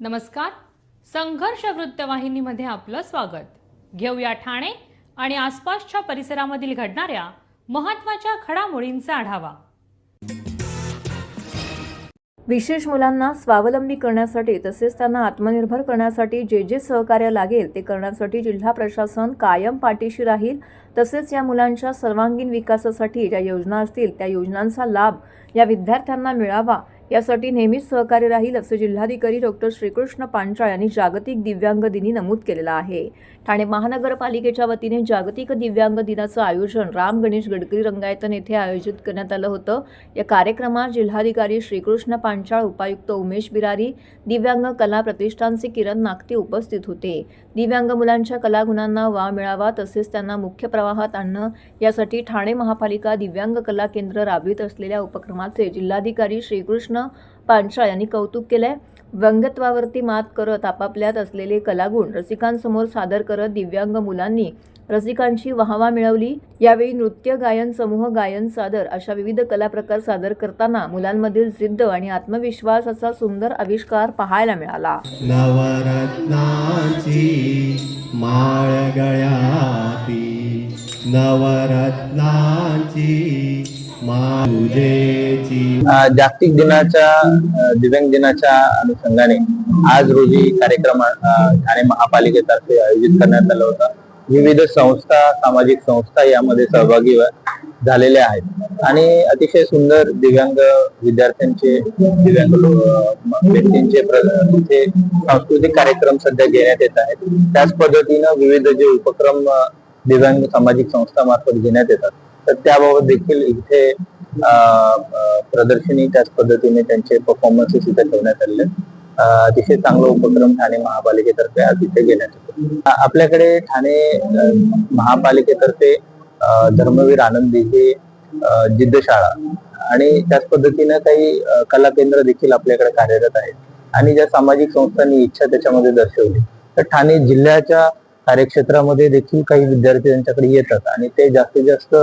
नमस्कार. संघर्ष वृत्तवाहिनीमध्ये आपलं स्वागत. घेऊया ठाणे आणि आसपासच्या परिसरामधील घडणाऱ्या महत्त्वाच्या घडामोडींचा आढावा. विशेष मुलांना स्वावलंबी करण्यासाठी तसेच त्यांना आत्मनिर्भर करण्यासाठी जे सहकार्य लागेल ते करण्यासाठी जिल्हा प्रशासन कायम पाठीशी राहील. तसेच या मुलांच्या सर्वांगीण विकासासाठी ज्या योजना असतील त्या योजनांचा लाभ या विद्यार्थ्यांना मिळावा यासाठी नेहमीच सहकार्य राहील असे जिल्हाधिकारी डॉक्टर श्रीकृष्ण पांचाळ यांनी जागतिक दिव्यांग दिनी नमूद केलेलं आहे. ठाणे महानगरपालिकेच्या वतीने जागतिक दिव्यांग दिनाचं आयोजन राम गणेश गडकरी रंगायतन येथे आयोजित करण्यात आलं होतं. या कार्यक्रमात जिल्हाधिकारी श्रीकृष्ण पांचाळ, उपायुक्त उमेश बिरारी, दिव्यांग कला प्रतिष्ठानचे किरण नागते उपस्थित होते. दिव्यांग मुलांच्या कलागुणांना वाव मिळावा तसेच त्यांना मुख्य प्रवाहात आणणं यासाठी ठाणे महापालिका दिव्यांग कला केंद्र राबवित असलेल्या उपक्रमाचे जिल्हाधिकारी श्रीकृष्ण पांचाळ यांनी कौतुक केलंय. व्यंगत्वावरती मात करत आपापल्यात असलेले कलागुण रसिकांसमोर सादर करत दिव्यांग मुलांनी रसिकांची वाहवा मिळवली. यावेळी नृत्य, गायन, समूह गायन, सादर अशा विविध कला प्रकार सादर करताना मुलांमधील जिद्द आणि आत्मविश्वास असा सुंदर आविष्कार पाहायला मिळाला. नवरत्नाची माळ गळ्याती, नवरत्नाची जागतिक दिव्यांग दिनाच्या अनुषंगाने आज रोजी कार्यक्रम ठाणे महापालिकेतर्फे आयोजित करण्यात आला होता. विविध संस्था, सामाजिक संस्था यामध्ये सहभागी झालेल्या आहेत आणि अतिशय सुंदर दिव्यांग विद्यार्थ्यांचे, दिव्यांग व्यक्तींचे सांस्कृतिक कार्यक्रम सध्या घेण्यात येत आहेत. त्याच पद्धतीनं विविध जे उपक्रम दिव्यांग सामाजिक संस्थांमार्फत घेण्यात येतात तर त्याबाबत देखील इथे प्रदर्शनी, त्याच पद्धतीने त्यांचे परफॉर्मन्सेस इथे ठेवण्यात आले. अतिशय चांगला उपक्रम ठाणे महापालिकेतर्फे आज इथे घेण्यात येतो. आपल्याकडे ठाणे महापालिकेतर्फे धर्मवीर आनंदी हे जिद्द शाळा आणि त्याच पद्धतीने काही कला केंद्र देखील आपल्याकडे कार्यरत आहेत आणि ज्या सामाजिक संस्थांनी इच्छा त्याच्यामध्ये दर्शवली तर ठाणे जिल्ह्याच्या कार्यक्षेत्रामध्ये देखील काही विद्यार्थी त्यांच्याकडे येतात आणि ते जास्तीत जास्त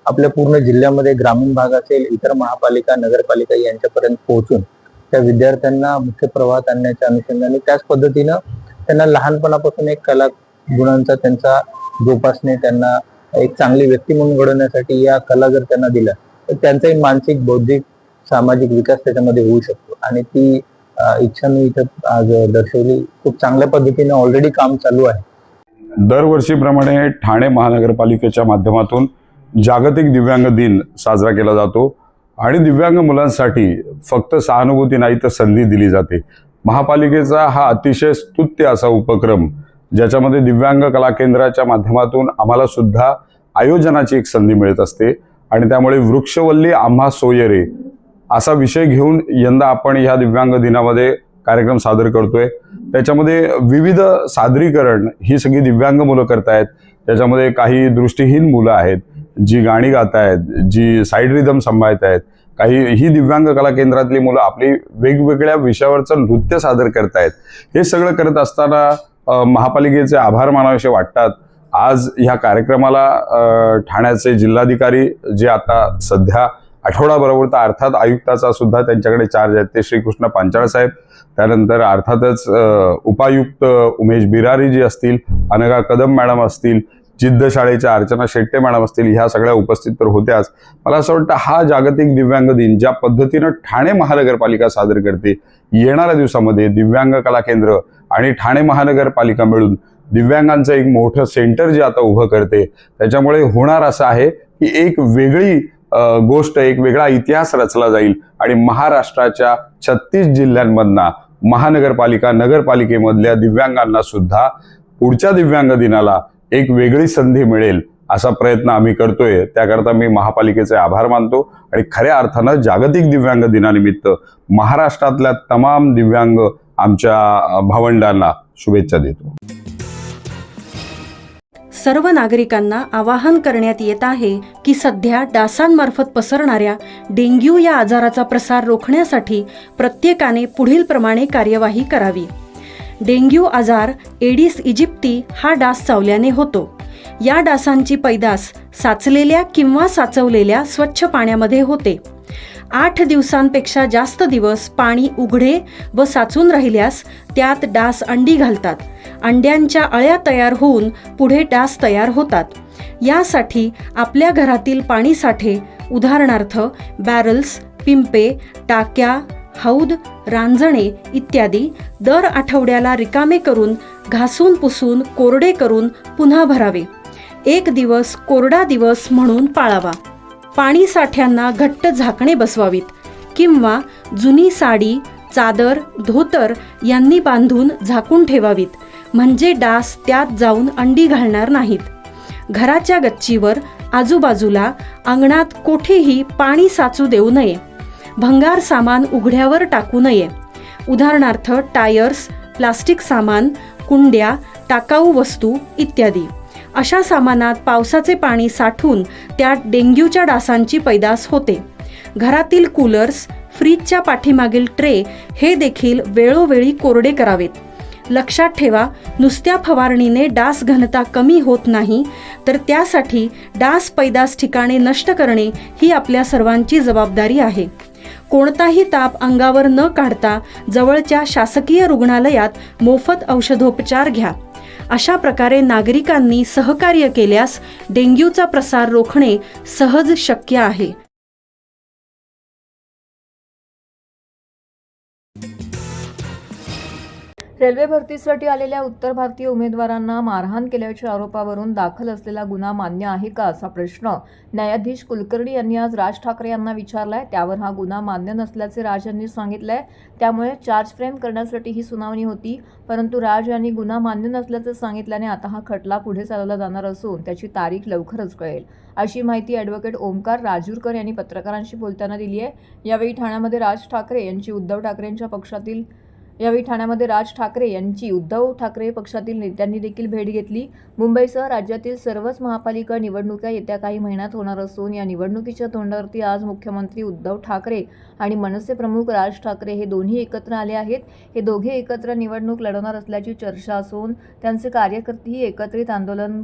आपल्या पूर्ण जिल्ह्यामध्ये ग्रामीण भाग असेल, इतर महापालिका, नगरपालिका यांच्यापर्यंत पोहोचून त्या विद्यार्थ्यांना मुख्य प्रवाहात आणण्याच्या अनुषंगाने त्याच पद्धतीनं त्यांना लहानपणापासून एक कला गुणांचा त्यांचा जोपासणे, त्यांना एक चांगली व्यक्ती म्हणून घडवण्यासाठी या कला जर त्यांना दिल्या तर त्यांचाही मानसिक, बौद्धिक, सामाजिक विकास त्याच्यामध्ये होऊ शकतो आणि ती इच्छा मी इथं आज दर्शवली. खूप चांगल्या पद्धतीने ऑलरेडी काम चालू आहे. दरवर्षीप्रमाणे ठाणे महानगरपालिकेच्या माध्यमातून जागतिक दिव्यांग दिन साजरा केला जातो आणि दिव्यांग मुलांसाठी फक्त सहानुभूती नाही तर संधी दिली जाते. महापालिकेचा हा अतिशय स्तुत्य असा उपक्रम ज्याच्यामध्ये दिव्यांग कला केंद्राच्या माध्यमातून आम्हाला सुद्धा आयोजनाची एक संधी मिळत असते आणि त्यामुळे वृक्षवल्ली आम्हा सोयरे असा विषय घेऊन यंदा आपण ह्या दिव्यांग दिनामध्ये कार्यक्रम सादर करतोय. त्याच्यामध्ये विविध सादरीकरण ही सगळी दिव्यांग मुलं करतायत. त्याच्यामध्ये काही दृष्टीहीन मुलं आहेत जी गाणी गात आहेत, जी साईड रिदम सांभाळत आहेत. काही ही दिव्यांग कला केंद्रातली मुलं आपली वेगवेगळ्या विषयावरचं नृत्य सादर करतायत. हे सगळं करत असताना महापालिकेचे आभार मानावेसे वाटतात. आज ह्या कार्यक्रमाला ठाण्याचे जिल्हाधिकारी जे आता सध्या आठवडाभरावर तर अर्थात आयुक्ताचा सुद्धा त्यांच्याकडे चार्ज आहे ते श्रीकृष्ण पांचाळ साहेब, त्यानंतर अर्थातच उपायुक्त उमेश बिरारी जी असतील, अनघा कदम मॅडम असतील, जिद्द शाळेच्या अर्चना शेट्टे मॅडम असतील, ह्या सगळ्या उपस्थित तर होत्याच. मला असं वाटतं हा जागतिक दिव्यांग दिन ज्या पद्धतीनं ठाणे महानगरपालिका सादर करते, येणाऱ्या दिवसामध्ये दिव्यांग कला केंद्र आणि ठाणे महानगरपालिका मिळून दिव्यांगांचं एक मोठं सेंटर जे आता उभं करते त्याच्यामुळे होणार असं आहे की एक वेगळी गोष्ट, एक वेगळा इतिहास रचला जाईल आणि महाराष्ट्राच्या 36 जिल्ह्यांमधना महानगरपालिका, नगरपालिकेमधल्या दिव्यांगांना सुद्धा पुढच्या दिव्यांग दिनाला एक वेगळी संधी मिळेल असा प्रयत्न आम्ही करतोय. त्याकरता मी महापालिकेचे आभार मानतो आणि खऱ्या अर्थानं जागतिक दिव्यांग दिनानिमित्त महाराष्ट्रातल्या तमाम दिव्यांग आमच्या भावंडांना शुभेच्छा देतो. सर्व नागरिकांना आवाहन करण्यात येत आहे की सध्या डासांमार्फत पसरणाऱ्या डेंग्यू या आजाराचा प्रसार रोखण्यासाठी प्रत्येकाने पुढीलप्रमाणे कार्यवाही करावी. डेंग्यू आजार एडिस इजिप्ती हा डास चावल्याने होतो. या डासांची पैदास साचलेल्या किंवा साचवलेल्या स्वच्छ पाण्यामध्ये होते. 8 दिवसांपेक्षा जास्त दिवस पाणी उघडे व साचून राहिल्यास त्यात डास अंडी घालतात. अंड्यांच्या अळ्या तयार होऊन पुढे डास तयार होतात. यासाठी आपल्या घरातील पाणीसाठे उदाहरणार्थ बॅरल्स, पिंपे, टाक्या, हौद, रांजणे इत्यादी दर आठवड्याला रिकामे करून घासून पुसून कोरडे करून पुन्हा भरावे. 1 दिवस कोरडा दिवस म्हणून पाळावा. पाणी साठ्यांना घट्ट झाकणे बसवावीत किंवा जुनी साडी, चादर, धोतर यांनी बांधून झाकून ठेवावीत, म्हणजे डास त्यात जाऊन अंडी घालणार नाहीत. घराच्या गच्चीवर, आजूबाजूला, अंगणात कोठेही पाणी साचू देऊ नये. भंगार सामान उघड्यावर टाकू नये. उदाहरणार्थ टायर्स, प्लास्टिक सामान, कुंड्या, टाकाऊ वस्तू इत्यादी. अशा सामानात पावसाचे पाणी साठून त्यात डेंग्यूच्या डासांची पैदास होते. घरातील कूलर्स, फ्रीजच्या पाठीमागील ट्रे हे देखील वेळोवेळी कोरडे करावेत. लक्षात ठेवा, नुसत्या फवारणीने डास घनता कमी होत नाही, तर त्यासाठी डास पैदास ठिकाणे नष्ट करणे ही आपल्या सर्वांची जबाबदारी आहे. कोणताही ताप अंगावर न काढता जवळच्या शासकीय रुग्णालयात मोफत औषधोपचार घ्या. अशा प्रकारे नागरिकांनी सहकार्य केल्यास डेंग्यूचा प्रसार रोखणे सहज शक्य आहे. रेल्वे भरतीसाठी आलेल्या उत्तर भारतीय उमेदवारांना मारहाण केल्याच्या आरोपावरून दाखल असलेला गुन्हा मान्य आहे का, असा प्रश्न न्यायाधीश कुलकर्णी यांनी आज राज ठाकरे यांना विचारलाय. त्यावर हा गुन्हा मान्य नसल्याचे राज यांनी सांगितलंय. त्यामुळे चार्ज फ्रेम करण्यासाठी ही सुनावणी होती, परंतु राज यांनी गुन्हा मान्य नसल्याचे सांगितल्याने आता हा खटला पुढे चालवला जाणार असून त्याची तारीख लवकरच कळेल, अशी माहिती ॲडव्होकेट ओमकार राजूरकर यांनी पत्रकारांशी बोलताना दिली आहे. यावेळी ठाण्यामध्ये राज ठाकरे यांची उद्धव ठाकरे पक्षातील नेत्यांनी देखील भेट घेतली. मुंबईसह राज्यातील सर्वच महापालिका निवडणुका येत्या काही महिन्यात होणार असून या निवडणुकीच्या तोंडावरती आज मुख्यमंत्री उद्धव ठाकरे आणि मनसे प्रमुख राज ठाकरे हे दोन्ही एकत्र आले आहेत. हे दोघे एकत्र निवडणूक लढवणार असल्याची चर्चा असून त्यांचे कार्यकर्तेही एकत्रित आंदोलन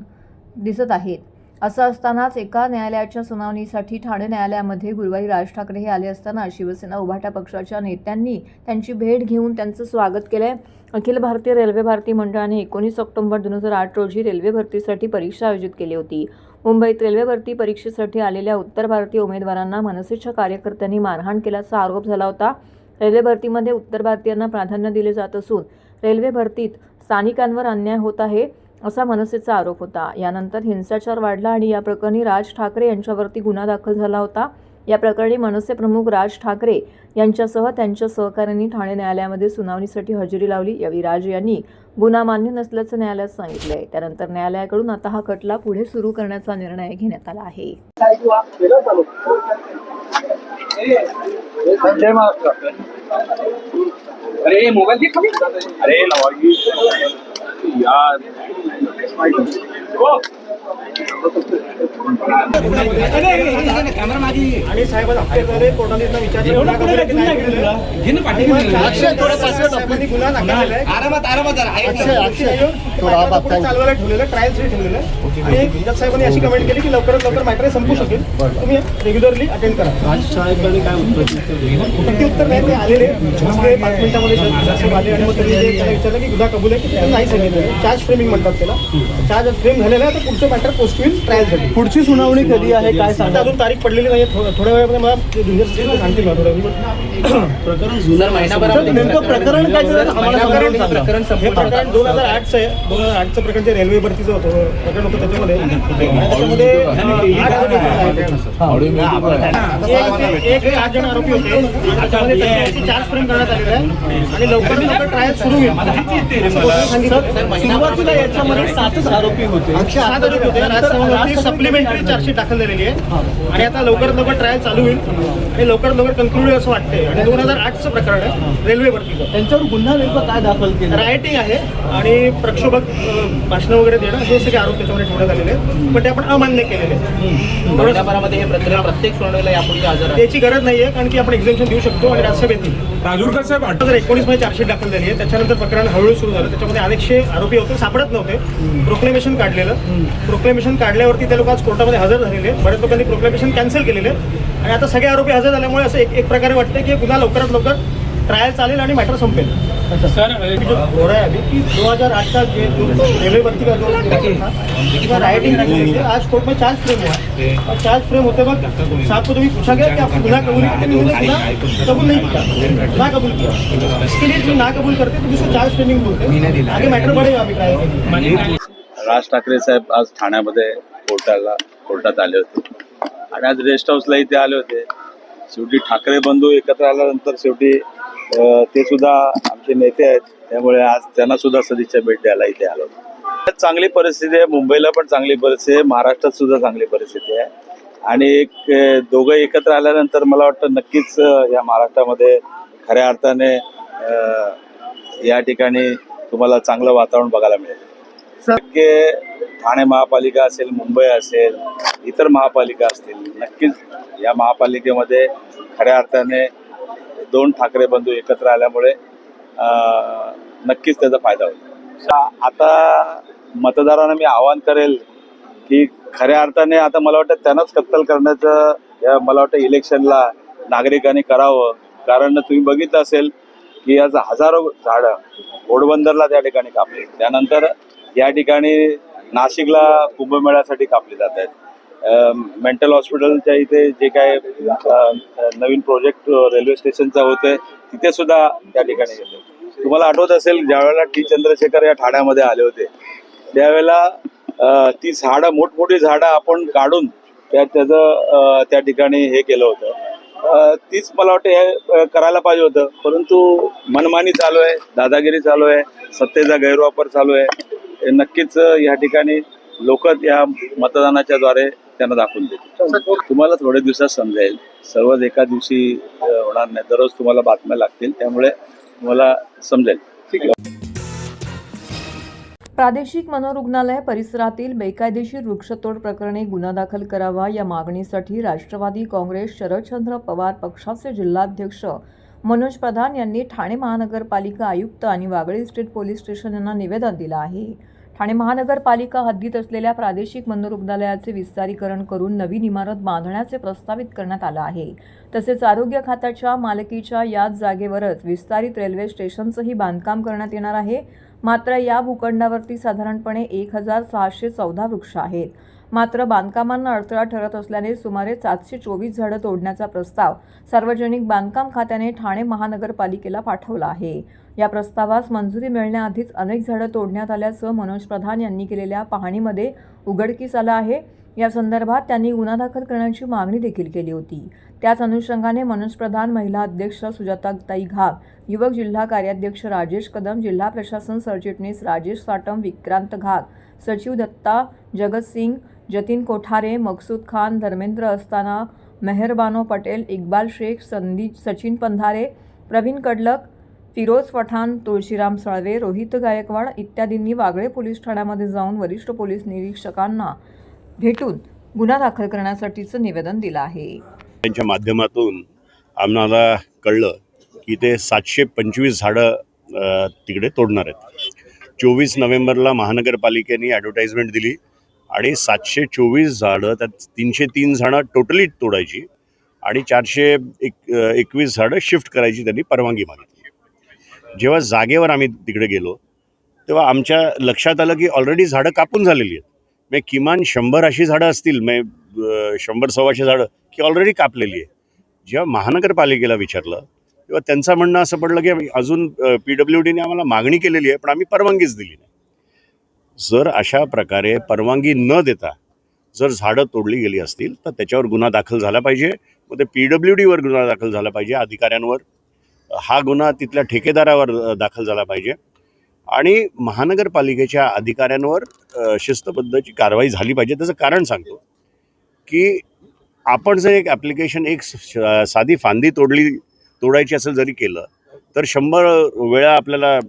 दिसत आहेत. असं असतानाच एका न्यायालयाच्या सुनावणीसाठी ठाणे न्यायालयामध्ये गुरुवारी राज ठाकरे हे आले असताना शिवसेना उभाटा पक्षाच्या नेत्यांनी त्यांची भेट घेऊन त्यांचं स्वागत केलंय. अखिल भारतीय रेल्वे भरती मंडळाने 19 ऑक्टोबर 2008 रोजी रेल्वे भरतीसाठी परीक्षा आयोजित केली होती. मुंबईत रेल्वे भरती परीक्षेसाठी आलेल्या उत्तर भारतीय उमेदवारांना मनसेच्या कार्यकर्त्यांनी मारहाण केल्याचा आरोप झाला होता. रेल्वे भरतीमध्ये उत्तर भारतीयांना प्राधान्य दिले जात असून रेल्वे भरतीत स्थानिकांवर अन्याय होत आहे, असा मनसेचा आरोप होता. यानंतर हिंसाचार वाढला आणि या प्रकरणी राज ठाकरे यांच्यावरती गुन्हा दाखल झाला होता. या प्रकरणी मनसे प्रमुख राज ठाकरे यांच्यासह त्यांच्या सहकाऱ्यांनी ठाणे न्यायालयामध्ये सुनावणीसाठी हजेरी लावली. यावेळी राज यांनी गुन्हा मान्य नसल्याचं न्यायालयात सांगितलंय. त्यानंतर न्यायालयाकडून आता हा खटला पुढे सुरू करण्याचा निर्णय घेण्यात आला आहे. अरे मोबाइल देख अरे यार आणि साहेब हप्तेद्वारे कोर्टाने विचारलं चालवायला ठेवलेलं ट्रायल ठेवलेलं आणि जज साहेबांनी अशी कमेंट केली की लवकरात लवकर मॅटर संपू शकेल, तुम्ही रेग्युलरली अटेंड करा. साहेबांनी काय उत्तर नाही, ते आलेले 5 मिनिटामध्ये आले आणि मग त्यांनी त्याला विचारलं की गुन्हा कबूल आहे की त्यांनी नाही सांगितलं. चार्ज फ्रेमिंग म्हणतात त्याला. चार्ज फ्रेम झालेला आहे, तर पुढचं मॅटर पोस्ट होईल ट्रायलसाठी. पुढची सुनावणी कधी आहे काय सांगा? अजून तारीख पडलेली नाही. थोड्या वेळामध्ये मला ज्युनियर सिस्टर सांगतील ना थोड्या नेमकं प्रकरण काय प्रकरण 2008चं आहे. 2008चं प्रकरण जे रेल्वे भरतीचं होतं प्रकरण होतं त्याच्यामध्ये एक 8 जण आरोपी होते. त्याच्यामध्ये त्यांची चार्ज फ्रेम करण्यात आलेला आहे आणि लवकरात लवकर ट्रायल सुरू होईल. सुरुवातीला याच्यामध्ये 7च आरोपी होते. 7 आरोपी होते. सप्लिमेंटरी चार्जशीट दाखल झालेली आहे आणि आता लवकरात लवकर ट्रायल चालू होईल आणि लवकरात लवकर कन्क्लूड होईल असं वाटतंय. आणि 2008चं प्रकरण आहे रेल्वे भरतीचं. त्यांच्यावर गुन्हा नेमकं काय दाखल केलं? रायटिंग आहे आणि प्रक्षोभक भाषणं वगैरे देणं हे सगळे आरोप त्याच्यामध्ये ठेवण्यात आलेले आहेत, पण ते आपण अमान्य केलेले. हे प्रकरण प्रत्येक सुनावणीला यापुढे हजर त्याची गरज नाहीये, कारण की आपण एक्झाम्शन देऊ शकतो आणि राज्यसभेतील राजूरकर साहेब 2019 मध्ये चार्जशीट दाखल झाली आहे. त्याच्यानंतर प्रकरण हळूहळू सुरू झालं. त्याच्यामध्ये अनेकशे आरोपी होते, सापडत नव्हते. प्रोक्लेमेशन काढलेलं. प्रोक्लेमेशन काढल्यावरती ते लोक आज कोर्टामध्ये हजर झालेले. बऱ्याच लोकांनी प्रोक्लेमेशन कॅन्सल केलेले. आणि आता सगळे आरोपी हजर झाल्यामुळे असं एक प्रकारे वाटतं की गुन्हा लवकरात लवकर ट्रायल चालेल आणि मॅटर संपेल. सर जो हो रहा है अभी कि 2008 का जो रेलवे भर्ती का जो था राइटिंग थी, आज कोर्ट में चार्ज फ्रेम हुआ है और चार्ज फ्रेम होते वक्त साहब को तो भी पूछा गया कि आपको गुनाह कबूल किया, उन्होंने गुनाह कबूल नहीं किया, ना कबूल किया. इसके लिए जो ना कबूल करते तो उसको चार्ज फ्रेमिंग बोलते हैं. आगे मैटर बढ़ेगा अभी ट्रायल. राज ठाकरे साहेब आज ठाण्यामध्ये कोर्टात आले होते आणि आज रेस्ट हाऊसला इथे आले होते. शेवटी ठाकरे बंधू एकत्र आल्यानंतर शेवटी ते सुद्धा आमचे नेते आहेत, त्यामुळे आज त्यांना सुद्धा सदिच्छा भेट द्यायला इथे आलो. चांगली परिस्थिती आहे, मुंबईला पण चांगली परिस्थिती आहे, महाराष्ट्रात सुद्धा चांगली परिस्थिती आहे आणि दोघं एकत्र आल्यानंतर मला वाटतं नक्कीच या महाराष्ट्रामध्ये खऱ्या अर्थाने या ठिकाणी तुम्हाला चांगलं वातावरण बघायला मिळेल. ठाणे महापालिका असेल, मुंबई असेल, इतर महापालिका असतील, नक्कीच या महापालिकेमध्ये खऱ्या अर्थाने दोन ठाकरे बंधू एकत्र आल्यामुळे नक्कीच त्याचा फायदा होईल. आता मतदारांना मी आवाहन करेल की खऱ्या अर्थाने आता मला वाटतं त्यांनाच कत्तल करण्याचं या मला वाटतं इलेक्शनला नागरिकांनी करावं. कारण तुम्ही बघितलं असेल की आज हजारो झाडं घोडबंदरला त्या ठिकाणी कापली, त्यानंतर या ठिकाणी नाशिकला कुंभमेळ्यासाठी कापली जात आहेत. मेंटल हॉस्पिटलच्या इथे जे काय नवीन प्रोजेक्ट रेल्वे स्टेशनचा होतोय तिथे सुद्धा त्या ठिकाणी गेले. तुम्हाला आठवत असेल ज्यावेळेला टी चंद्रशेखर या ठाण्यामध्ये आले होते त्यावेळेला ती झाडं मोठमोठी झाडं आपण काढून त्याचं त्या ठिकाणी हे केलं होतं. तीच मला वाटतं हे करायला पाहिजे होतं, परंतु मनमानी चालू आहे, दादागिरी चालू आहे, सत्तेचा गैरवापर चालू आहे. नक्कीच या ठिकाणी लोक या मतदानाच्या द्वारे त्यांना दाखवून देतील. तुम्हाला थोड्या दिवसात समजेल, सर्वच एका दिवशी होणार नाही, दररोज तुम्हाला बातम्या लागतील, त्यामुळे तुम्हाला समजेल. ठीक आहे. प्रादेशिक मनोरुग्णालय परिसरातील बेकायदेशीर वृक्षतोड प्रकरणी गुन्हा दाखल करावा या मागणीसाठी राष्ट्रवादी काँग्रेस शरदचंद्र पवार पक्षाचे जिल्हाध्यक्ष मनोज प्रधान यांनी ठाणे महानगरपालिका आयुक्त आणि वागळे स्टेट पोलीस स्टेशन यांना निवेदन दिलं आहे. ठाणे महानगरपालिका हद्दीत असलेल्या प्रादेशिक मनोरुग्णालयाचे विस्तारीकरण करून नवीन इमारत बांधण्याचे प्रस्तावित करण्यात आलं आहे. तसेच आरोग्य खात्याच्या मालकीच्या याच जागेवरच विस्तारित रेल्वे स्टेशनचंही बांधकाम करण्यात येणार आहे. मात्र या भूखंडावरती साधारणपणे 1614 वृक्ष आहेत. मात्र बांधकामांना अडथळा ठरत असल्याने सुमारे 724 झाडं तोडण्याचा प्रस्ताव सार्वजनिक बांधकाम खात्याने ठाणे महानगरपालिकेला पाठवला आहे. या प्रस्तावास मंजुरी मिळण्याआधीच अनेक झाडं तोडण्यात आल्याचं मनोज प्रधान यांनी केलेल्या पाहणीमध्ये उघडकीस आलं आहे. या संदर्भात त्यांनी गुन्हा दाखल करण्याची मागणी देखील केली होती. त्याच अनुषंगाने मनोज प्रधान, महिला अध्यक्ष सुजाताताई घाग, युवक जिल्हा कार्याध्यक्ष राजेश कदम, जिल्हा प्रशासन सरचिटणीस राजेश साटम, विक्रांत घाग, सचिव दत्ता जगतसिंग, जतीन कोठारे, मकसूद खान, धर्मेंद्र अस्ताना, मेहरबानो पटेल, इक्बाल शेख, सचिन पंधारे, प्रवीण कडलक, फिरोज पठाण, तुळशीराम साळवे, रोहित गायकवाड इत्यादींनी वागळे पोलीस ठाण्यामध्ये जाऊन वरिष्ठ पोलीस निरीक्षकांना भेटून गुन्हा दाखल करण्यासाठीचं निवेदन दिलं आहे. त्यांच्या माध्यमातून आम्हाला कळलं की ते 725 झाडं तिकडे तोडणार आहेत. 24 नोव्हेंबरला महानगरपालिकेने ॲडव्हर्टाइजमेंट दिली आणि 724 झाडं, त्यात 303 झाडं टोटली तोडायची आणि 421 झाडं शिफ्ट करायची त्यांनी परवानगी मागितली. जेव्हा जागेवर आम्ही तिकडे गेलो तेव्हा आमच्या लक्षात आलं की ऑलरेडी झाडं कापून झालेली आहेत. म्हणजे किमान 100 अशी झाडं असतील, म्हणजे 100-125 झाडं की ऑलरेडी कापलेली आहे. जेव्हा महानगरपालिकेला विचारलं तेव्हा त्यांचं म्हणणं असं पडलं की अजून PWDने आम्हाला मागणी केलेली आहे पण आम्ही परवानगीच दिली नाही. जर अशा प्रकारे परवानगी न देता जर झाडं तोडली गेली असतील तर त्याच्यावर गुन्हा दाखल झाला पाहिजे. मग ते PWDवर गुन्हा दाखल झाला पाहिजे, अधिकाऱ्यांवर. हा गुन्हा तिथल्या ठेकेदारावर दाखल झाला पाहिजे आणि महानगरपालिकेच्या अधिकाऱ्यांवर शिस्तबद्धची कारवाई झाली पाहिजे. त्याचं कारण सांगतो की आपण जर एक ॲप्लिकेशन, एक साधी फांदी तोडायची असेल जरी केलं तर 100 वेळा आपल्याला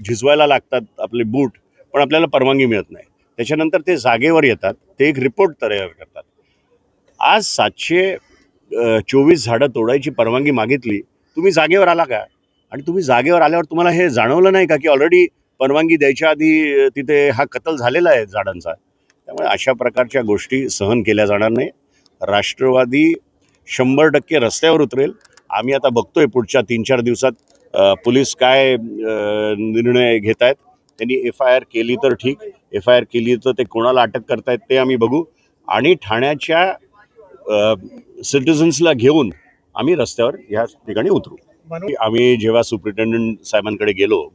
झिजवायला लागतात आपले बूट, पण आपल्याला परवानगी मिळत नाही. त्याच्यानंतर ते जागेवर येतात, ते एक रिपोर्ट तयार करतात. आज 724 झाडं तोडायची परवानगी मागितली, तुम्ही जागेवर आला का? आणि तुम्ही जागेवर आल्यावर तुम्हाला हे जाणवलं नाही का की ऑलरेडी परवानगी द्यायच्या आधी तिथे हा कत्ल झालेला आहे झाडांचा. त्यामुळे अशा प्रकारच्या गोष्टी सहन केल्या जाणार नाही. राष्ट्रवादी 100% रस्त्यावर उतरेल. आम्ही आता बघतोय पुढच्या 3-4 दिवसात पोलीस काय निर्णय घेत आहेत. त्यांनी FIR केली तर ठीक, FIR केली तर ते कोणाला अटक करतायत ते आम्ही बघू. आणि ठाण्याच्या सिटिझन्सला घेऊन आम्ही रस्त्यावर ह्या ठिकाणी उतरू. आम्ही जेव्हा सुप्रिटेंडंट साहेबांकडे गेलो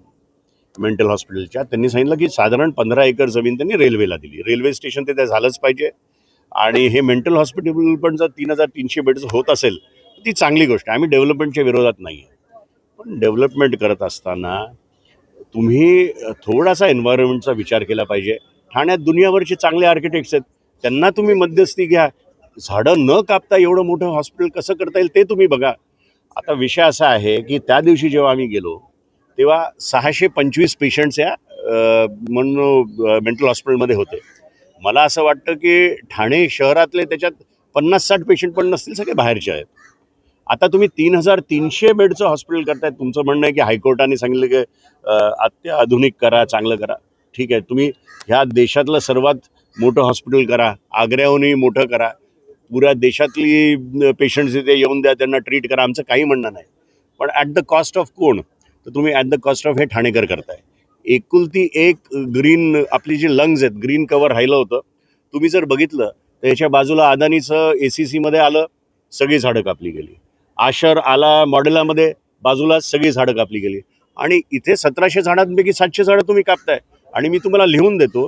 मेंटल हॉस्पिटलच्या, त्यांनी सांगितलं की साधारण 15 एकर जमीन त्यांनी रेल्वेला दिली. रेल्वे स्टेशन ते झालंच पाहिजे. आणि हे मेंटल हॉस्पिटल पण जर 3,300 बेड्स होत असेल तर ती चांगली गोष्ट आहे. आम्ही डेव्हलपमेंटच्या विरोधात नाही आहे, पण डेव्हलपमेंट करत असताना तुम्ही थोडासा एन्व्हायरमेंटचा विचार केला पाहिजे. ठाण्यात दुनियाभरचे चांगले आर्किटेक्ट्स आहेत, त्यांना तुम्ही मध्यस्थी घ्या. झाडं न कापता एवढं मोठं हॉस्पिटल कसं करता येईल ते तुम्ही बघा. आता विषय असा आहे की त्या दिवशी जेव्हा आम्ही गेलो तेव्हा 625 पेशंट्स या मेंटल हॉस्पिटलमध्ये होते. मला असं वाटतं की ठाणे शहरातले त्याच्यात 50-60 पेशंट पण नसतील, सगळे बाहेरचे आहेत. आता तुम्ही 3,300 बेडचं हॉस्पिटल करतायत. तुमचं म्हणणं आहे की हायकोर्टाने सांगितलं की अत्याधुनिक करा, चांगलं करा. ठीक आहे, तुम्ही ह्या देशातलं सर्वात मोठं हॉस्पिटल करा, आग्र्याहूनही मोठं करा, पुऱ्या देशातली पेशंट्स इथे येऊन द्या, त्यांना ट्रीट करा, आमचं काही म्हणणं नाही. पण ॲट द कॉस्ट ऑफ कोण? तर तुम्ही ॲट द कॉस्ट ऑफ हे ठाणेकर करताय. एकुलती एक ग्रीन आपली जी लंग्स आहेत, ग्रीन कवर राहिलं होतं. तुम्ही जर बघितलं तर याच्या बाजूला अदानीचं ACCमध्ये आलं, सगळी झाडं कापली गेली. आशर आला मॉडेलामध्ये, बाजूला सगळी झाडं कापली गेली. आणि इथे 1700 झाडांपैकी 700 झाडं तुम्ही कापताय. आणि मी तुम्हाला लिहून देतो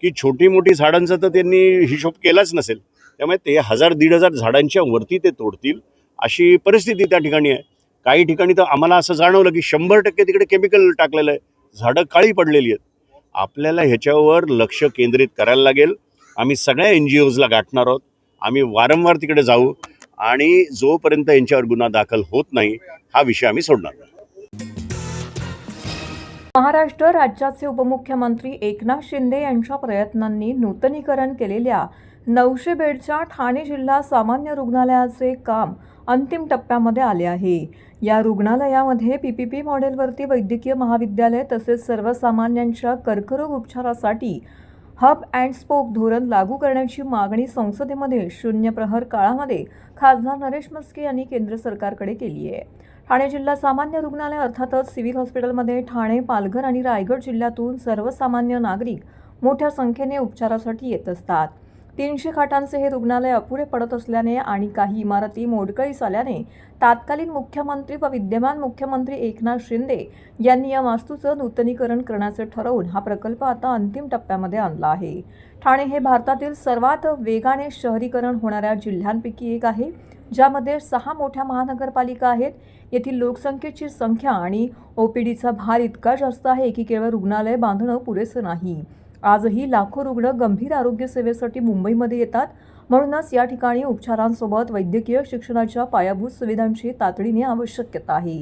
की छोटी मोठी झाडांचा तर त्यांनी हिशोब केलाच नसेल. त्यामुळे ते 1000-1500 झाडांच्या वरती ते तोडतील अशी परिस्थिती त्या ठिकाणी आहे. काही ठिकाणी तर आम्हाला असं जाणवलं की 100% तिकडे केमिकल टाकलेलं आहे, झाडं काळी पडलेली आहेत. आपल्याला ह्याच्यावर लक्ष केंद्रित करायला लागेल. आम्ही सगळ्या NGOजला गाठणार आहोत. आम्ही वारंवार तिकडे जाऊ आणि जोपर्यंत यांच्यावर गुन्हा दाखल होत नाही हा विषय आम्ही सोडणार नाही. महाराष्ट्र राज्याचे उपमुख्यमंत्री एकनाथ शिंदे यांच्या प्रयत्नांनी नूतनीकरण केलेल्या 900 बेडच्या ठाणे जिल्हा सामान्य रुग्णालयाचे काम अंतिम टप्प्यामध्ये आले आहे. या रुग्णालयामध्ये PPP मॉडेलवरती वैद्यकीय महाविद्यालय तसेच सर्वसामान्यांच्या कर्करोग उपचारासाठी हब अँड स्पोक धोरण लागू करण्याची मागणी संसदेमध्ये शून्य प्रहर काळामध्ये खासदार नरेश म्हस्के यांनी केंद्र सरकारकडे केली आहे. ठाणे जिल्हा सामान्य रुग्णालय अर्थातच सिव्हिल हॉस्पिटलमध्ये ठाणे, पालघर आणि रायगड जिल्ह्यातून सर्वसामान्य नागरिक मोठ्या संख्येने उपचारासाठी येत असतात. 300 खाटांचे हे रुग्णालय अपुरे पडत असल्याने आणि काही इमारती मोडकळीस आल्याने तत्कालीन मुख्यमंत्री व विद्यमान मुख्यमंत्री एकनाथ शिंदे यांनी या वास्तूचं नूतनीकरण करण्याचे ठरवून हा प्रकल्प आता अंतिम टप्प्यामध्ये आणला आहे. ठाणे हे भारतातील सर्वात वेगाने शहरीकरण होणाऱ्या जिल्ह्यांपैकी एक आहे, ज्यामध्ये 6 मोठ्या महानगरपालिका आहेत. येथील लोकसंख्येची संख्या आणि OPDचा भार इतका जास्त आहे की केवळ रुग्णालय बांधणं पुरेसं नाही. आजही लाखो रुग्ण गंभीर आरोग्य सेवेसाठी मुंबईमध्ये येतात. म्हणूनच या ठिकाणी उपचारांसोबत वैद्यकीय शिक्षणाच्या पायाभूत सुविधांची तातडीने आवश्यकता आहे.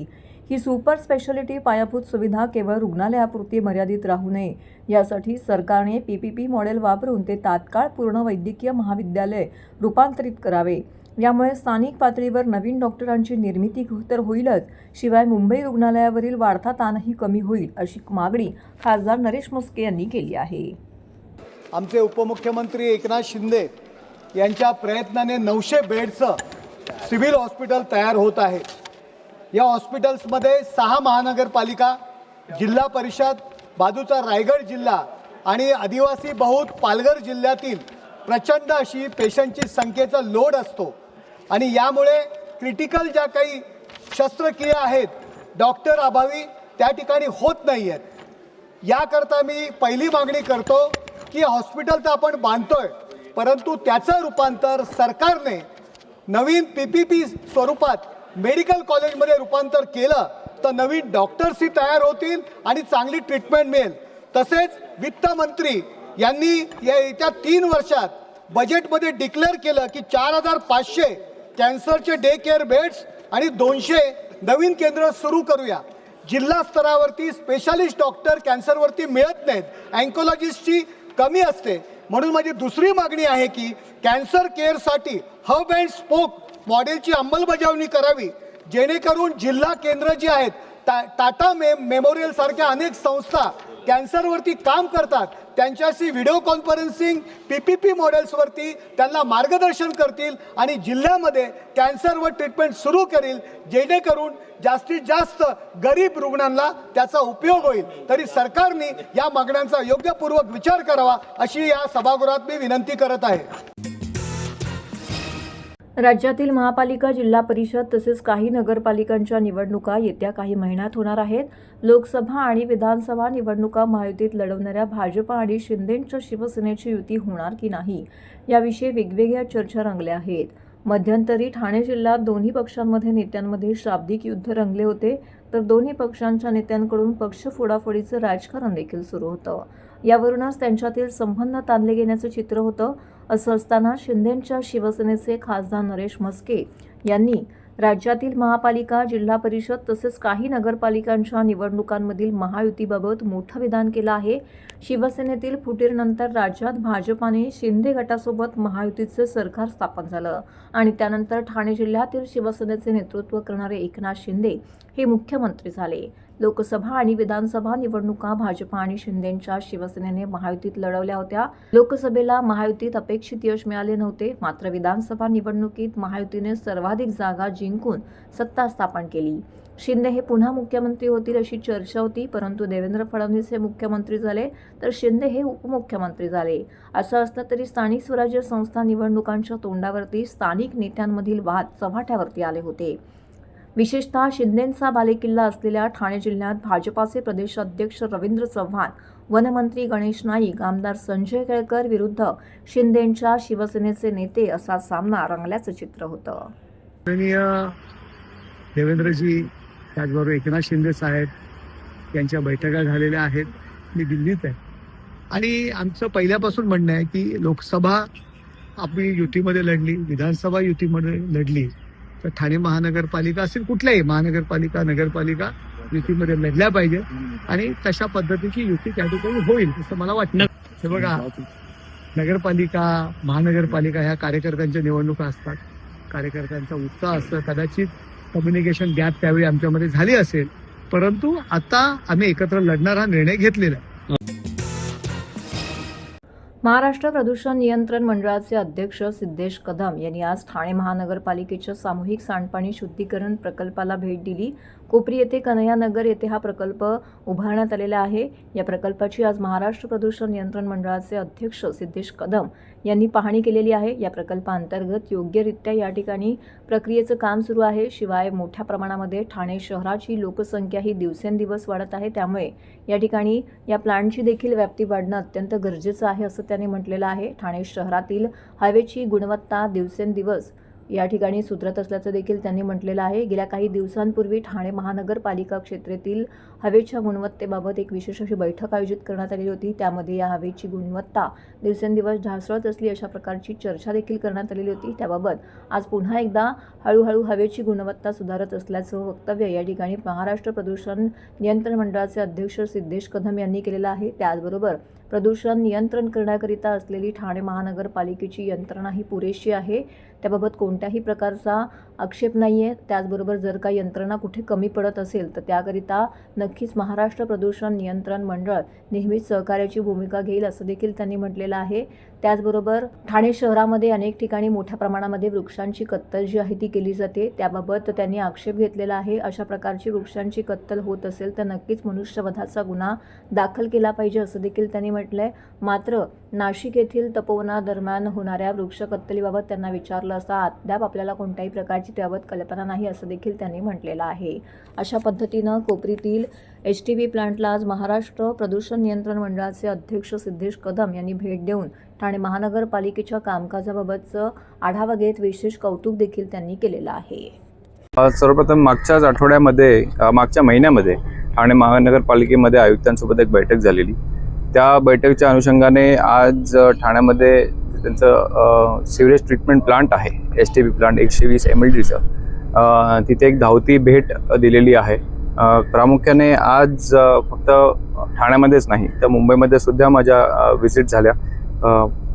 ही सुपर स्पेशालिटी पायाभूत सुविधा केवळ रुग्णालयापुरती मर्यादित राहू नये यासाठी सरकारने PPP मॉडेल वापरून ते तात्काळ पूर्ण वैद्यकीय महाविद्यालय रूपांतरित करावे. यामुळे स्थानिक पातळीवर नवीन डॉक्टरांची निर्मिती तर होईलच, शिवाय मुंबई रुग्णालयावरील वाढता ताणही कमी होईल अशी मागणी खासदार नरेश म्हस्के यांनी केली आहे. आमचे उपमुख्यमंत्री एकनाथ शिंदे यांच्या प्रयत्नाने 900 बेडचं सिव्हिल हॉस्पिटल तयार होत आहे. या हॉस्पिटल्समध्ये 6 महानगरपालिका, जिल्हा परिषद, बाजूचा रायगड जिल्हा आणि आदिवासी बहुल पालघर जिल्ह्यातील प्रचंड अशी पेशंटची संख्येचा लोड असतो. आणि यामुळे क्रिटिकल ज्या काही शस्त्रक्रिया आहेत डॉक्टर अभावी त्या ठिकाणी होत नाही आहेत. याकरता मी पहिली मागणी करतो की हॉस्पिटल तर आपण बांधतोय, परंतु त्याचं रूपांतर सरकारने नवीन PPP स्वरूपात मेडिकल कॉलेजमध्ये रूपांतर केलं तर नवीन डॉक्टर्सही तयार होतील आणि चांगली ट्रीटमेंट मिळेल. तसेच वित्तमंत्री यांनी येत्या 3 वर्षात बजेटमध्ये डिक्लेअर केलं की 4500 कॅन्सरचे डे केअर बेड्स आणि 200 नवीन केंद्र सुरू करूया. जिल्हा स्तरावरती स्पेशालिस्ट डॉक्टर कॅन्सरवरती मिळत नाहीत, अँकोलॉजिस्टची कमी असते. म्हणून माझी दुसरी मागणी आहे की कॅन्सर केअरसाठी हब अँड स्पोक मॉडेलची अंमलबजावणी करावी, जेणेकरून जिल्हा केंद्र जी आहेत टाटा मेमोरियल सारख्या अनेक संस्था कॅन्सरवरती काम करतात त्यांच्याशी व्हिडिओ कॉन्फरन्सिंग PPP मॉडेल्सवरती त्यांना मार्गदर्शन करतील आणि जिल्ह्यामध्ये कॅन्सरवर ट्रीटमेंट सुरू करील, जेणेकरून जास्तीत जास्त गरीब रुग्णांना त्याचा उपयोग होईल. तरी सरकारने या मागण्यांचा योग्यपूर्वक विचार करावा अशी या सभागृहात मी विनंती करत आहे. राज्यातील महापालिका, जिल्हा परिषद तसेच काही नगरपालिकांच्या निवडणुका येत्या काही महिन्यात होणार आहेत. लोकसभा आणि विधानसभा निवडणुका महायुतीत लढवणाऱ्या भाजप आणि शिंदेंच्या शिवसेनेची युती होणार की नाही याविषयी वेगवेगळ्या चर्चा रंगल्या आहेत. मध्यंतरी ठाणे जिल्ह्यात दोन्ही पक्षांमध्ये नेत्यांमध्ये शाब्दिक युद्ध रंगले होते, तर दोन्ही पक्षांच्या नेत्यांकडून पक्ष फोडाफोडीचं राजकारण देखील सुरू होतं. यावरूनच त्यांच्यातील संबंध ताणले गेल्याचं चित्र होतं. असं असताना शिंदेंच्या शिवसेनेचे खासदार नरेश म्हस्के यांनी राज्यातील महापालिका, जिल्हा परिषद तसेच काही नगरपालिकांच्या निवडणुकांमधील महायुतीबाबत मोठं विधान केलं आहे. शिवसेनेतील फुटीरनंतर राज्यात भाजपाने शिंदे गटासोबत महायुतीचे सरकार स्थापन झालं आणि त्यानंतर ठाणे जिल्ह्यातील शिवसेनेचे नेतृत्व करणारे एकनाथ शिंदे हे मुख्यमंत्री झाले. लोकसभा आणि विधानसभा निवडणुका भाजप आणि शिंदेंच्या शिवसेनेने महायुतीत लढवल्या होत्या. लोकसभेला महायुतीत अपेक्षित यश मिळाले नव्हते, मात्र विधानसभा निवडणुकीत महायुतीने सर्वाधिक जागा जिंकून सत्ता स्थापन केली. शिंदे हे पुन्हा मुख्यमंत्री होतील अशी चर्चा होती, परंतु देवेंद्र फडणवीस हे मुख्यमंत्री झाले तर शिंदे हे उपमुख्यमंत्री झाले. असं असलं तरी स्थानिक स्वराज्य संस्था निवडणुकांच्या तोंडावरती स्थानिक नेत्यांमधील वाद चव्हाट्यावरती आले होते. विशेषतः शिंदेंचा बालेकिल्ला असलेल्या ठाणे जिल्ह्यात भाजपाचे प्रदेशाध्यक्ष रवींद्र चव्हाण, वनमंत्री गणेश नाईक, आमदार संजय केळकर विरुद्ध शिंदेंच्या शिवसेनेचे नेते असा सामना रंगल्याचं चित्र होतं. देवेंद्रजी, त्याचबरोबर एकनाथ शिंदे साहेब यांच्या बैठका झालेल्या आहेत. मी दिल्लीत आहे आणि आमचं पहिल्यापासून म्हणणं आहे की लोकसभा आपली युतीमध्ये लढली, विधानसभा युतीमध्ये लढली, तर ठाणे महानगरपालिका असेल, कुठल्याही महानगरपालिका, नगरपालिका युतीमध्ये लढल्या पाहिजे आणि तशा पद्धतीची युती त्या ठिकाणी होईल असं मला वाटतं. हे बघा, नगरपालिका, महानगरपालिका ह्या कार्यकर्त्यांच्या निवडणुका असतात, कार्यकर्त्यांचा उत्साह असतो. कदाचित कम्युनिकेशन गॅप त्यावेळी आमच्यामध्ये झाली असेल, परंतु आता आम्ही एकत्र लढणार हा निर्णय घेतलेला आहे. महाराष्ट्र प्रदूषण नियंत्रण मंडळाचे अध्यक्ष सिद्धेश कदम यांनी आज ठाणे महानगरपालिकेच्या सामूहिक सांडपाणी शुद्धीकरण प्रकल्पाला भेट दिली. कोपरी येथे कन्हैयानगर येथे हा प्रकल्प उभारण्यात आलेला आहे. या प्रकल्पाची आज महाराष्ट्र प्रदूषण नियंत्रण मंडळाचे अध्यक्ष सिद्धेश कदम यांनी पाहणी केलेली आहे. या प्रकल्पाअंतर्गत योग्यरित्या या ठिकाणी प्रक्रियेचं काम सुरू आहे. शिवाय मोठ्या प्रमाणामध्ये ठाणे शहराची लोकसंख्या ही दिवसेंदिवस वाढत आहे, त्यामुळे या ठिकाणी या प्लांटची देखील व्याप्ती वाढणं अत्यंत गरजेचं आहे असं त्यांनी म्हटलेलं आहे. ठाणे शहरातील हवेची गुणवत्ता दिवसेंदिवस या ठिकाणी सुधरत असल्याचं देखील त्यांनी म्हटलेलं आहे. गेल्या काही दिवसांपूर्वी ठाणे महानगरपालिका क्षेत्रातील हवेच्या गुणवत्तेबाबत एक विशेष अशी बैठक आयोजित करण्यात आली होती. त्यामध्ये या हवेची गुणवत्ता दिवसेंदिवस ढासळत असली अशा प्रकारची चर्चा देखील करण्यात आलेली होती. त्याबाबत आज पुन्हा एकदा हळूहळू हवेची गुणवत्ता सुधारत असल्याचं वक्तव्य या ठिकाणी महाराष्ट्र प्रदूषण नियंत्रण मंडळाचे अध्यक्ष सिद्धेश कदम यांनी केलेलं आहे. त्याचबरोबर प्रदूषण नियंत्रण करण्याकरिता असलेली ठाणे महानगरपालिकेची यंत्रणा ही पुरेशी आहे, त्याबाबत कोणत्याही प्रकारचा आक्षेप नाही आहे. त्याचबरोबर जर का यंत्रणा कुठे कमी पडत असेल तर त्याकरिता नक्कीच महाराष्ट्र प्रदूषण नियंत्रण मंडळ नेहमीच सहकार्याची भूमिका घेईल असं देखील त्यांनी म्हटलेलं आहे. त्याचबरोबर ठाणे शहरामध्ये अनेक ठिकाणी मोठ्या प्रमाणामध्ये वृक्षांची कत्तल जी आहे ती केली जाते, त्याबाबत त्यांनी आक्षेप घेतलेला आहे. अशा प्रकारची वृक्षांची कत्तल होत असेल तर नक्कीच मनुष्यवधाचा गुन्हा दाखल केला पाहिजे असं देखील त्यांनी म्हटलंय. मात्र नाशिक येथील तपोवनादरम्यान होणाऱ्या वृक्ष कत्तलीबाबत त्यांना विचारलं असता अद्याप आपल्याला कोणत्याही प्रकारची त्याबाबत कल्पना नाही असं देखील त्यांनी म्हटलेलं आहे. अशा पद्धतीनं कोपरीतील HTP प्लांटला आज महाराष्ट्र प्रदूषण नियंत्रण मंडळाचे अध्यक्ष सिद्धेश कदम यांनी भेट देऊन ठाणे महानगरपालिकेच्या कामकाजाबाबतचं आढावा घेत विशेष कौतुक देखील त्यांनी केलेलं आहे. सर्वप्रथम मागच्या महिन्यामध्ये ठाणे महानगरपालिकेमध्ये आयुक्तांसोबत एक बैठक झालेली. त्या बैठकीच्या अनुषंगाने आज ठाण्यामध्ये त्यांचं सिवरेज ट्रीटमेंट प्लांट आहे, HTP प्लांट 120 MLDचं, तिथे एक धावती भेट दिलेली आहे. प्रामुख्याने आज फक्त ठाण्यामध्येच नाही तर मुंबईमध्ये सुद्धा माझ्या व्हिजिट झाल्या.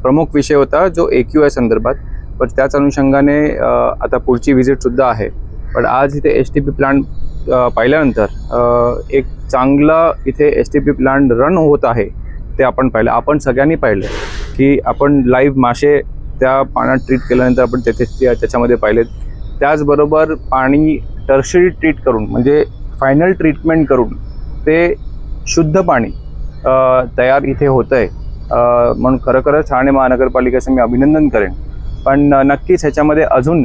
प्रमुख विषय होता जो AQI संदर्भात, पण त्याच अनुषंगाने आता पुढची व्हिजिटसुद्धा आहे. पण आज इथे HTP प्लांट पाहिल्यानंतर एक चांगला इथे HTP प्लांट रन होत आहे ते आपण पाहिलं. आपण सगळ्यांनी पाहिलं की आपण लाईव्ह मासे त्या पाण्यात ट्रीट केल्यानंतर आपण त्याच्यामध्ये पाहिलेत. त्याचबरोबर पाणी टर्शरी ट्रीट करून म्हणजे फायनल ट्रीटमेंट करून ते शुद्ध पाणी तयार इथे होतं आहे. म्हणून खरोखरच ठाणे महानगरपालिकेचं मी अभिनंदन करेन. पण नक्कीच ह्याच्यामध्ये अजून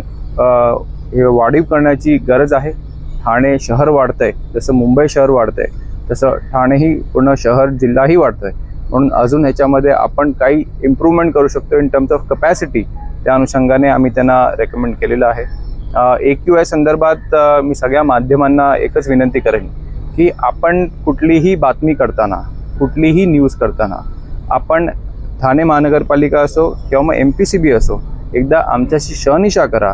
हे वाढीव करण्याची गरज आहे. ठाणे शहर वाढतं आहे, जसं मुंबई शहर वाढतं आहे तसं ठाणेही पूर्ण शहर जिल्हाही वाढतो आहे. म्हणून अजून ह्याच्यामध्ये आपण काही इम्प्रूव्हमेंट करू शकतो इन टर्म्स ऑफ कपॅसिटी. त्या अनुषंगाने आम्ही त्यांना रेकमेंड केलेलं आहे. AQI संदर्भात मी सगळ्या माध्यमांना एकच विनंती करेन की आपण कुठलीही बातमी करताना, कुठलीही न्यूज करताना आपण ठाणे महानगरपालिका असो किंवा मग MPCB असो, एकदा आमच्याशी शहानिशा करा.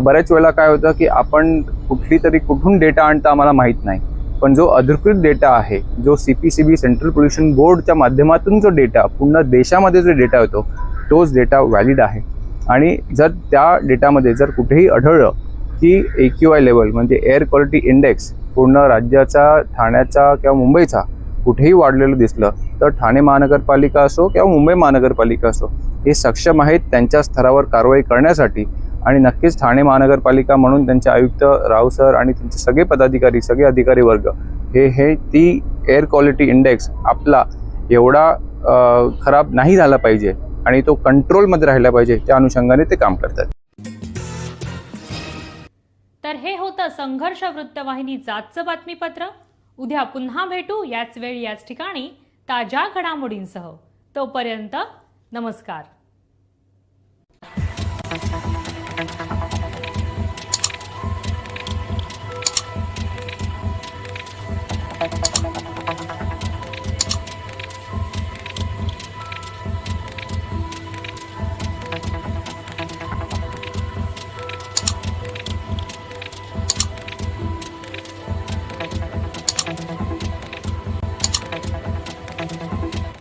बऱ्याच वेळेला काय होतं की आपण कुठली तरी कुठून डेटा आणता आम्हाला माहीत नाही, पण जो अधिकृत डेटा आहे, जो CPCB सेंट्रल पोल्युशन बोर्डच्या माध्यमातून जो डेटा पूर्ण देशामध्ये जो डेटा येतो तोच डेटा व्हॅलिड आहे. आणि जर त्या डेटामध्ये जर कुठेही आढळलं की AQI लेवल म्हणजे एअर क्वालिटी इंडेक्स पूर्ण राज्याचा, ठाण्याचा किंवा मुंबईचा कुठेही वाढलेलं दिसलं तर ठाणे महानगरपालिका असो किंवा मुंबई महानगरपालिका असो हे सक्षम आहेत त्यांच्या स्तरावर कारवाई करण्यासाठी. आणि नक्कीच ठाणे महानगरपालिका म्हणून त्यांचे आयुक्त राव सर आणि त्यांचे सगळे पदाधिकारी, सगळे अधिकारी वर्ग हे ती एअर क्वालिटी इंडेक्स आपला एवढा खराब नाही झाला पाहिजे आणि तो कंट्रोलमध्ये राहिला पाहिजे, त्या अनुषंगाने ते काम करतात. तर हे होतं संघर्ष वृत्तवाहिनीचं आजचं बातमीपत्र. उद्या पुन्हा भेटू याच वेळी याच ठिकाणी ताज्या घडामोडींसह. तोपर्यंत नमस्कार.